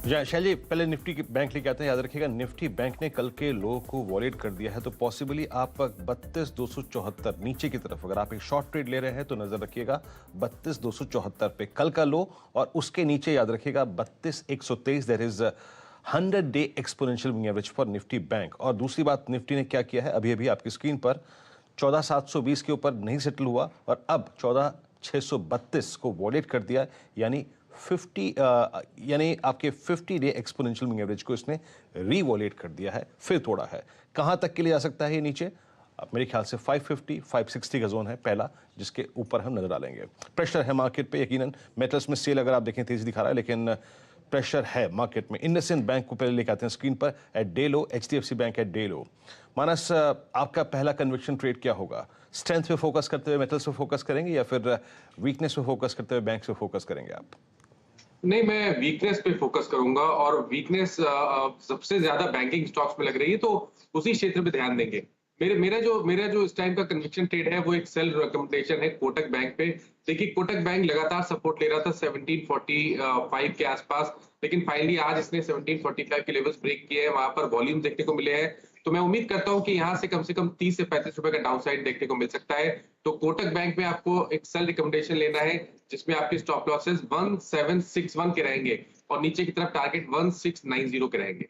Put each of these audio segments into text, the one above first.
शैली, पहले निफ्टी के बैंक लेके आते हैं। याद रखिएगा, निफ्टी बैंक ने कल के लो को वॉलेट कर दिया है, तो पॉसिबली आप 32,274 नीचे की तरफ अगर आप एक शॉर्ट ट्रेड ले रहे हैं तो नजर रखिएगा 32,274 पे कल का लो, और उसके नीचे याद रखिएगा 32,123। दैट इज 100-डे exponential moving average for Nifty bank. और दूसरी बात, निफ्टी ने क्या किया है, अभी अभी आपकी स्क्रीन पर 14,720 के ऊपर नहीं सेटल हुआ और अब 14,632 को वॉलेट कर दिया, यानी 50 यानी आपके 50-डे एक्सपोनेंशियल मूविंग एवरेज को इसने रीवॉलेट कर दिया है, फिर तोड़ा है। कहां तक के लिए जा सकता है ये नीचे? अब मेरे ख्याल से 550 560 का जोन है पहला, जिसके ऊपर हम नजर डालेंगे। प्रेशर है मार्केट पे, यकीनन मेटल्स में सेल अगर आप देखें तेजी दिखा रहा है, लेकिन प्रेशर है मार्केट में। इंडसइंड बैंक को पहले लेके आते हैं स्क्रीन पर at day low, HDFC bank at day low. Manas, आपका पहला कन्विक्शन ट्रेड क्या होगा? स्ट्रेंथ पे फोकस करते हुए मेटल्स पे फोकस करेंगे या फिर वीकनेस पे फोकस करते हुए बैंक पे फोकस करेंगे आप? नहीं, मैं वीकनेस पे फोकस करूंगा और वीकनेस सबसे ज्यादा बैंकिंग स्टॉक्स में लग रही है, तो उसी क्षेत्र पे ध्यान देंगे। मेरा जो इस टाइम का कन्विक्शन ट्रेड है वो एक सेल रिकमेंडेशन है कोटक बैंक पे। देखिए, कोटक बैंक लगातार सपोर्ट ले रहा था 1745 के आसपास, लेकिन फाइनली आज इसने 1745 के लेवल्स ब्रेक किए हैं, वहां पर वॉल्यूम देखने को मिले हैं। तो मैं उम्मीद करता हूं कि यहां से कम 30 से 35 रुपए का डाउन साइड देखने को मिल सकता है। तो कोटक बैंक में आपको एक सेल रिकमेंडेशन लेना है, जिसमें आपके स्टॉप लॉसेस 1761 के रहेंगे और नीचे की तरफ टारगेट 1690 के रहेंगे।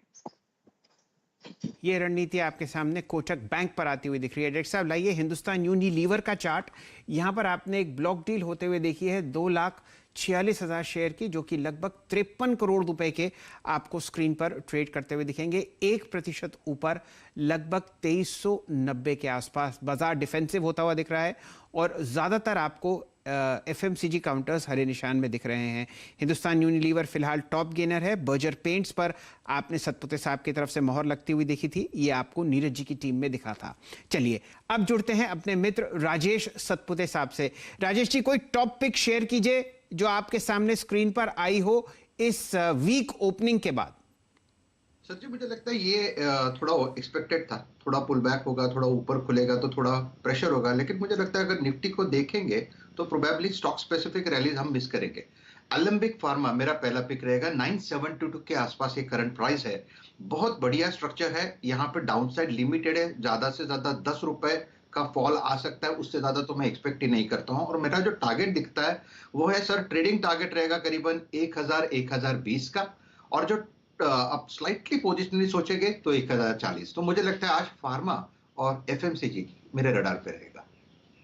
ये रणनीति आपके सामने कोटक बैंक पर आती हुई दिख रही है। डायरेक्टर साहब, लाइए हिंदुस्तान यूनिलीवर का चार्ट। यहां पर आपने एक ब्लॉक डील होते हुए देखी है 2,46,000 शेयर की, जो कि लगभग 53 करोड़ रुपए के आपको स्क्रीन पर ट्रेड करते हुए दिखेंगे। 1% ऊपर, लगभग 2390 के आसपास बाजार डिफेंसिव होता हुआ दिख रहा है और ज्यादातर आपको एफएमसीजी काउंटर्स हरे निशान में दिख रहे हैं। हिंदुस्तान यूनिलीवर फिलहाल टॉप गेनर है। बर्जर पेंट्स पर आपने सतपुते साहब की तरफ से मोहर लगती हुई देखी थी, ये आपको नीरज जी की टीम में दिखा था। चलिए अब जुड़ते हैं अपने मित्र राजेश सतपुते साहब से। राजेश जी, कोई टॉप पिक शेयर कीजिए जो आपके सामने स्क्रीन पर आई हो इस वीक ओपनिंग के बाद। सर जी, मुझे लगता है ये थोड़ा एक्सपेक्टेड था। थोड़ा पुल बैक होगा, थोड़ा ऊपर खुलेगा तो थोड़ा प्रेशर होगा, लेकिन मुझे लगता है अगर निफ्टी को देखेंगे तो प्रोबेबली स्टॉक स्पेसिफिक रैलीज हम मिस करेंगे। एलेंबिक फार्मा मेरा पहला पिक रहेगा। 972 के आसपास ये करंट प्राइस है। बहुत बढ़िया स्ट्रक्चर है, यहाँ पे डाउन साइड लिमिटेड है, ज्यादा से ज्यादा 10 रुपए का फॉल आ सकता है, उससे ज्यादा तो मैं एक्सपेक्ट ही नहीं करता हूं। और मेरा जो टारगेट दिखता है वो है सर, ट्रेडिंग टारगेट रहेगा करीबन 1000-1020 का, और जो अब स्लाइटली पोजिशनली सोचेंगे तो 1040। तो मुझे लगता है आज फार्मा और एफएमसीजी मेरे रडार पे रहेगा।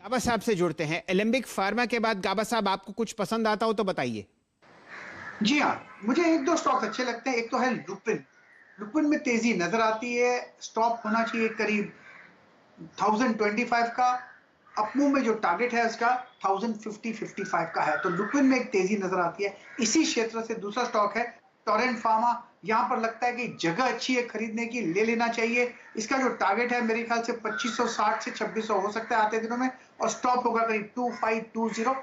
गाबा साहब से जुड़ते हैं। एलेंबिक फार्मा के बाद गाबा साहब, आपको कुछ पसंद आता हो तो बताइए। जी हाँ, मुझे एक दो स्टॉक अच्छे लगते हैं। एक तो है लुपिन। लुपिन में तेजी नजर आती है, स्टॉप होना चाहिए करीब 1025 का। अपमूव में जो टारगेट है उसका 1050-55 का है, तो लुपिन में एक तेजी नजर आती है। इसी क्षेत्र से दूसरा स्टॉक है टोरेंट फार्मा। यहां पर लगता है कि जगह अच्छी है खरीदने की, ले लेना चाहिए। इसका जो टारगेट है मेरे ख्याल से 2560 से 2600 हो सकता है आते दिनों में, और स्टॉप होगा करीब 2520।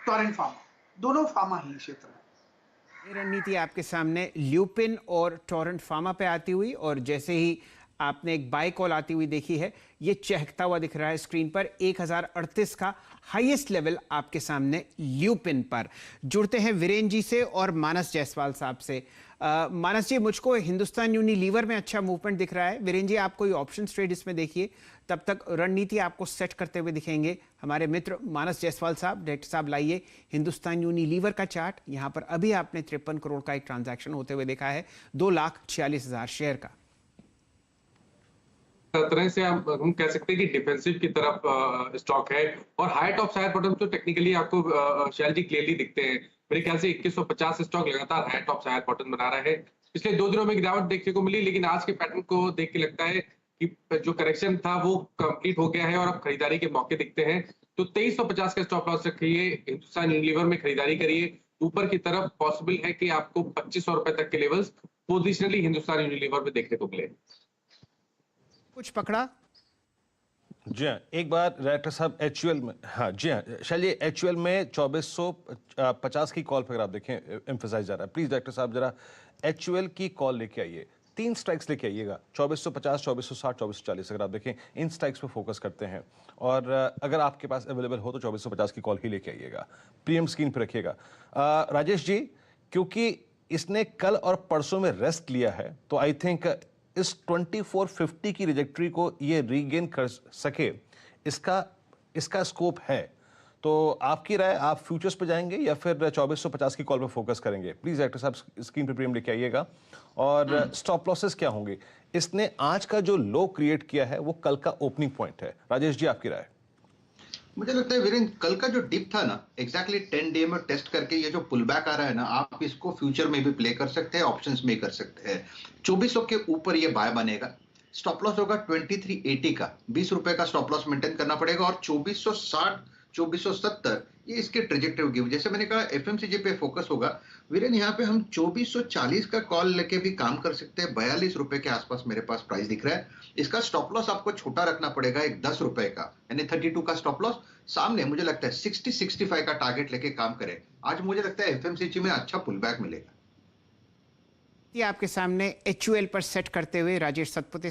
टोरेंट फार्मा, दोनों फार्मा ही क्षेत्र है। ये रणनीति आपके सामने ल्यूपिन और टोरेंट फार्मा पे आती हुई, और जैसे ही आपने एक बाय कॉल आती हुई देखी है, ये चहकता हुआ दिख रहा है स्क्रीन पर। 1038 का हाईएस्ट लेवल आपके सामने ल्यूपिन पर। जुड़ते हैं वीरेन जी से और मानस जायसवाल साहब से। मानस जी, मुझको हिंदुस्तान यूनिलीवर में अच्छा मूवमेंट दिख रहा है। वीरेन जी, आप कोई ऑप्शन ट्रेड इसमें देखिए, तब तक रणनीति आपको सेट करते हुए दिखेंगे हमारे मित्र मानस जायसवाल साहब। डायरेक्टर साहब, लाइए हिंदुस्तान यूनिलीवर का चार्ट। यहाँ पर अभी आपने 53 करोड़ का एक ट्रांजैक्शन होते हुए देखा है, 2,46,000 शेयर का। तरह से हम कह सकते हैं कि डिफेंसिव की तरफ स्टॉक है, और हाई टॉप हायर बॉटम तो टेक्निकली आपको शैल जी क्लियरली दिखते हैं। मेरे ख्याल से 2150 स्टॉक लगातार हाई टॉप हायर बॉटम बना रहा है। पिछले 2 दिनों में गिरावट देखने को मिली, लेकिन आज के पैटर्न को देख के लगता है कि जो करेक्शन था वो कंप्लीट हो गया है और अब खरीदारी के मौके दिखते हैं। तो 2350 का स्टॉप लॉस रखिए, हिंदुस्तान यूनिलीवर में खरीदारी करिए। ऊपर की तरफ पॉसिबल है कि आपको 2500 रुपए तक के लेवल्स पोजिशनली हिंदुस्तान यूनिलीवर में देखने को मिले। कुछ पकड़ा? जी हाँ, एक बार डायरेक्टर साहब एचयूएल में, हाँ जी हाँ शैली, एचयूएल में 2450 की कॉल पर अगर आप देखें एम्फसाइज जा रहा है। प्लीज डायरेक्टर साहब जरा एचयूएल की कॉल लेके आइए, 3 स्ट्राइक्स लेके आइएगा, 2450, 2460, 2440। अगर आप देखें इन स्ट्राइक्स पे फोकस करते हैं, और अगर आपके पास अवेलेबल हो तो 2450 की कॉल ही लेके आइएगा, प्रीमियम स्क्रीन पे रखिएगा। राजेश जी, क्योंकि इसने कल और परसों में रेस्ट लिया है, तो आई थिंक इस 2450 की रिजेक्टरी को ये रीगेन कर सके, इसका स्कोप है। तो आपकी राय, आप फ्यूचर्स पे जाएंगे या फिर 2450 की कॉल पे फोकस करेंगे? प्लीज एक्टर साहब स्क्रीन पे प्रीमियम लेके आइएगा। और स्टॉप लॉसेस क्या होंगे? इसने आज का जो लो क्रिएट किया है वो कल का ओपनिंग पॉइंट है। राजेश जी, आपकी राय? मुझे लगता है वीरेंद्र, कल का जो डिप था ना, एग्जैक्टली 10 डे में टेस्ट करके ये जो पुल बैक आ रहा है ना, आप इसको फ्यूचर में भी प्ले कर सकते हैं, ऑप्शंस में कर सकते हैं। 2400 के ऊपर ये बाय बनेगा। स्टॉप लॉस होगा 2380 का, 20 रुपए का स्टॉप लॉस मेंटेन करना पड़ेगा। और 2460 2470 ये इसके ट्रेजेक्टरी होगी। जैसे मैंने कहा, एफएमसीजी पे फोकस होगा वीरेंद्र। यहाँ पे हम 2440 का कॉल लेके भी काम कर सकते हैं। 42 रुपए के आसपास मेरे पास प्राइस दिख रहा है। इसका स्टॉप लॉस आपको छोटा रखना पड़ेगा, एक 10 रुपए का, यानी 32 का स्टॉप लॉस। सामने मुझे लगता है 60-65 का टारगेट लेके काम करे। आज मुझे लगता है एफएमसीजी में अच्छा पुल बैक मिलेगा। ये आपके सामने HUL पर सेट करते हुए राजेश सतपुते